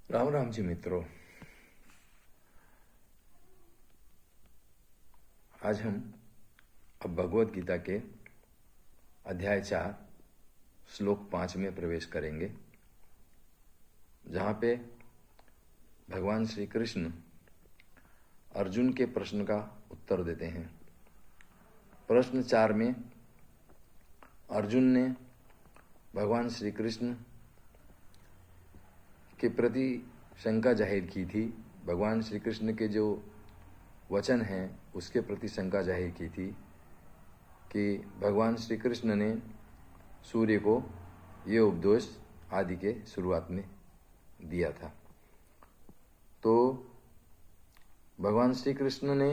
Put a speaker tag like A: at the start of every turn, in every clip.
A: राम राम जी मित्रों, आज हम अब भगवत गीता के अध्याय 4 श्लोक 5 में प्रवेश करेंगे, जहाँ पे भगवान श्री कृष्ण अर्जुन के प्रश्न का उत्तर देते हैं। प्रश्न 4 में अर्जुन ने भगवान श्री कृष्ण के प्रति शंका जाहिर की थी। भगवान श्री कृष्ण के जो वचन हैं उसके प्रति शंका जाहिर की थी कि भगवान श्री कृष्ण ने सूर्य को ये उपदेश आदि के शुरुआत में दिया था। तो भगवान श्री कृष्ण ने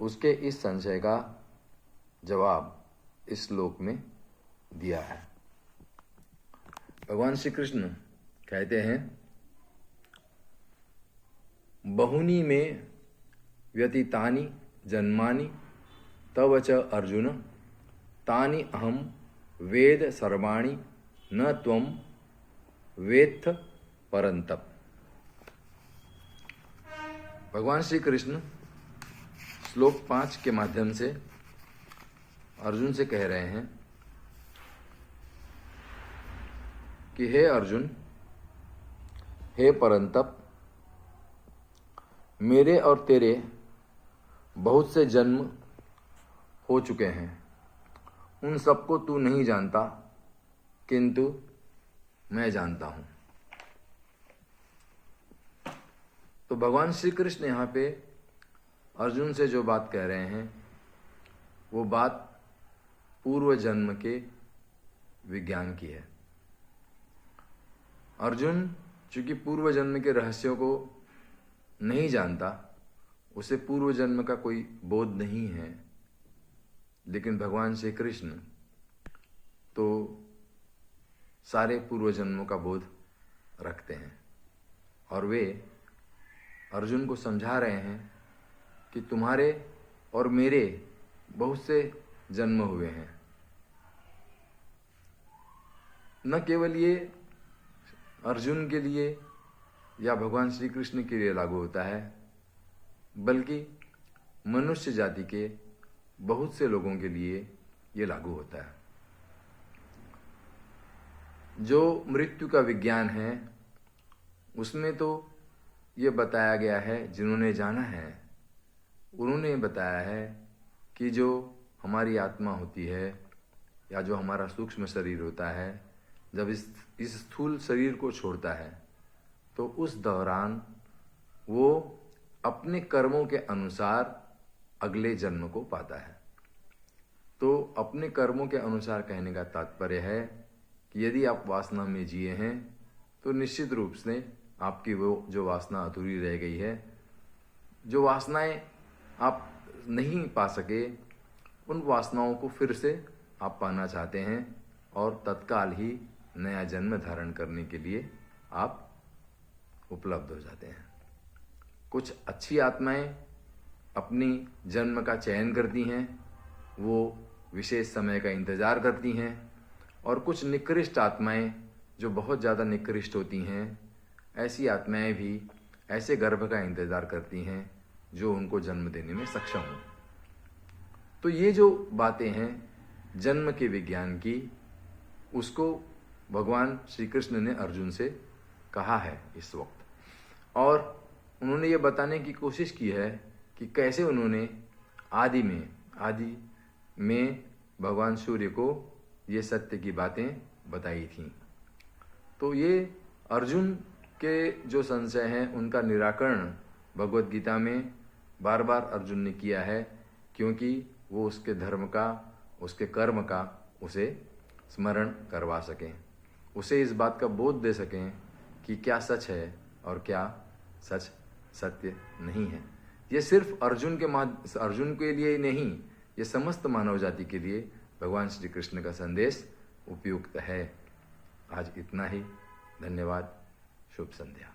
A: उसके इस संशय का जवाब इस श्लोक में दिया है। भगवान श्री कृष्ण कहते हैं, बहुनी में व्यतीतानि जन्मानि तव च अर्जुन तानि अहम वेद सर्वाणि न त्वं वेत्थ परन्तप। भगवान श्री कृष्ण श्लोक 5 के माध्यम से अर्जुन से कह रहे हैं कि हे अर्जुन, हे परंतप, मेरे और तेरे बहुत से जन्म हो चुके हैं। उन सबको तू नहीं जानता, किंतु मैं जानता हूं। तो भगवान श्री कृष्ण यहाँ पे अर्जुन से जो बात कह रहे हैं वो बात पूर्व जन्म के विज्ञान की है। अर्जुन चूंकि पूर्व जन्म के रहस्यों को नहीं जानता, उसे पूर्व जन्म का कोई बोध नहीं है, लेकिन भगवान श्री कृष्ण तो सारे पूर्व जन्मों का बोध रखते हैं और वे अर्जुन को समझा रहे हैं कि तुम्हारे और मेरे बहुत से जन्म हुए हैं। न केवल ये अर्जुन के लिए या भगवान श्री कृष्ण के लिए लागू होता है, बल्कि मनुष्य जाति के बहुत से लोगों के लिए ये लागू होता है। जो मृत्यु का विज्ञान है उसमें तो ये बताया गया है, जिन्होंने जाना है उन्होंने बताया है कि जो हमारी आत्मा होती है या जो हमारा सूक्ष्म शरीर होता है, जब इस स्थूल शरीर को छोड़ता है तो उस दौरान वो अपने कर्मों के अनुसार अगले जन्म को पाता है। तो अपने कर्मों के अनुसार कहने का तात्पर्य है कि यदि आप वासना में जिए हैं तो निश्चित रूप से आपकी वो जो वासना अधूरी रह गई है, जो वासनाएं आप नहीं पा सके, उन वासनाओं को फिर से आप पाना चाहते हैं और तत्काल ही नया जन्म धारण करने के लिए आप उपलब्ध हो जाते हैं। कुछ अच्छी आत्माएं अपनी जन्म का चयन करती हैं, वो विशेष समय का इंतजार करती हैं, और कुछ निकृष्ट आत्माएं जो बहुत ज़्यादा निकृष्ट होती हैं, ऐसी आत्माएं भी ऐसे गर्भ का इंतजार करती हैं जो उनको जन्म देने में सक्षम हो। तो ये जो बातें हैं जन्म के विज्ञान की, उसको भगवान श्री कृष्ण ने अर्जुन से कहा है इस वक्त, और उन्होंने ये बताने की कोशिश की है कि कैसे उन्होंने आदि में भगवान सूर्य को ये सत्य की बातें बताई थीं। तो ये अर्जुन के जो संशय हैं उनका निराकरण भगवत गीता में बार बार अर्जुन ने किया है, क्योंकि वो उसके धर्म का, उसके कर्म का उसे स्मरण करवा सकें, उसे इस बात का बोध दे सकें कि क्या सच है और क्या सच सत्य नहीं है। ये सिर्फ अर्जुन के लिए ही नहीं, ये समस्त मानव जाति के लिए भगवान श्री कृष्ण का संदेश उपयुक्त है। आज इतना ही। धन्यवाद। शुभ संध्या।